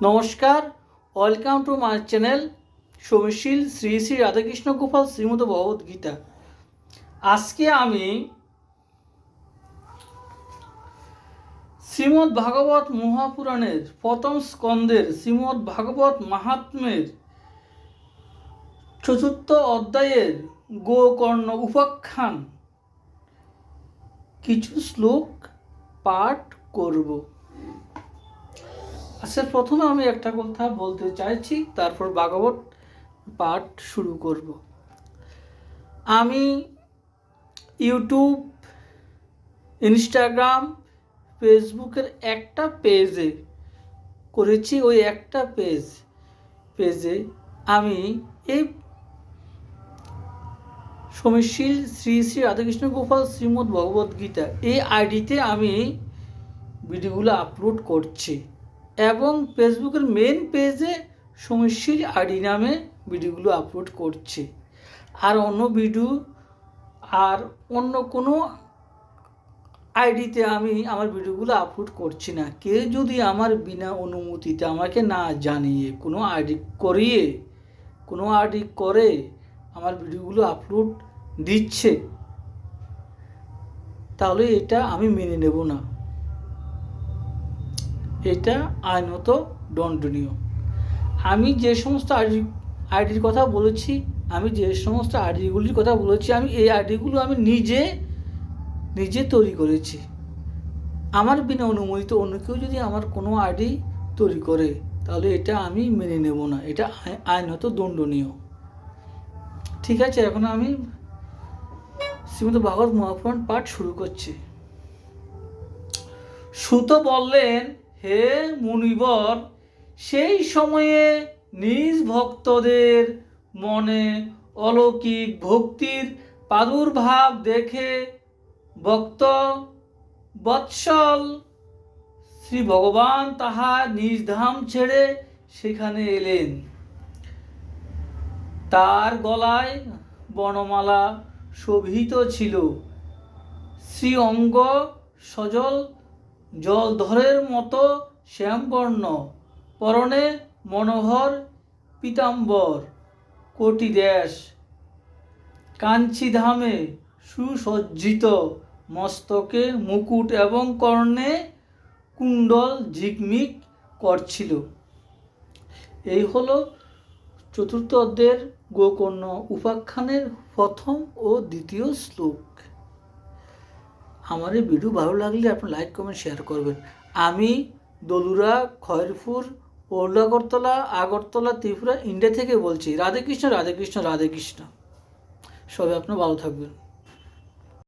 নমস্কার, welcome to my channel Soumishil Shri Shri Radhakrishna Gopal Shrimad Bhagavad Gita. আজকে আমি শ্রীমদ্ ভাগবত মহাপুরাণের প্রথম স্কন্ধের শ্রীমদ্ ভাগবত মাহাত্ম্যের চতুর্থ অধ্যায়ের গোকর্ণ উপাখ্যান কিছু শ্লোক পাঠ করব। আচ্ছা, প্রথমে আমি একটা কথা বলতে চাইছি, তারপর ভাগবত পাঠ শুরু করব। আমি ইউটিউব, ইনস্টাগ্রাম, ফেসবুকের একটা পেজে করেছি। ওই একটা পেজে আমি এই সৌমিশীল শ্রী শ্রী রাধাকৃষ্ণ গোপাল শ্রীমদ্ ভগবত গীতা এই আইডিতে আমি ভিডিওগুলো আপলোড করছি এবং ফেসবুকের মেন পেজে সৌমিশীল আইডি নামে ভিডিওগুলো আপলোড করছি। আর অন্য কোনো আইডিতে আমি আমার ভিডিওগুলো আপলোড করছি না। কেউ যদি আমার বিনা অনুমতিতে আমাকে না জানিয়ে কোনো আইডি করে আমার ভিডিওগুলো আপলোড দিচ্ছে, তাহলে এটা আমি মেনে নেব না। এটা আইনত দণ্ডনীয়। আমি যে সমস্ত আইডির কথা বলেছি, আমি এই আইডিগুলো আমি নিজে তৈরি করেছি। আমার বিনা অনুমোদিত অন্য কেউ যদি আমার কোনো আইডি তৈরি করে, তাহলে এটা আমি মেনে নেব না। এটা আইনত দণ্ডনীয়। ঠিক আছে, এখন আমি শ্রীমদ্ ভাগবত মহাপুরাণ পাঠ শুরু করছি। সুত বললেন, হে মুনিবর, সেই সময়ে নিজ ভক্তদের মনে অলৌকিক ভক্তির প্রাদুর্ভাব দেখে ভক্ত বৎসল শ্রী ভগবান তাহার নিজ ধাম ছেড়ে সেখানে এলেন। তার গলায় বনমালা শোভিত ছিল, শ্রী অঙ্গ সজল জলধরের মতো শ্যামবর্ণ, পরনে মনোহর পীতাম্বর কোটিদেশ, কাঞ্চিধামে সুসজ্জিত, মস্তকে মুকুট এবং কর্ণে কুণ্ডল ঝিকমিক করছিল। এই হলো চতুর্থ অধ্যায়ের গোকর্ণ উপাখ্যানের প্রথম ও দ্বিতীয় শ্লোক। আমার এই ভিডিও ভালো লাগলে আপনি লাইক, কমেন্ট, শেয়ার করবেন। আমি দলুরা, খয়েরপুর, ওল্ড আগরতলা, ত্রিপুরা, ইন্ডিয়া থেকে বলছি। রাধে কৃষ্ণ, রাধে কৃষ্ণ, রাধে কৃষ্ণ। সবাই আপনার ভালো থাকবেন।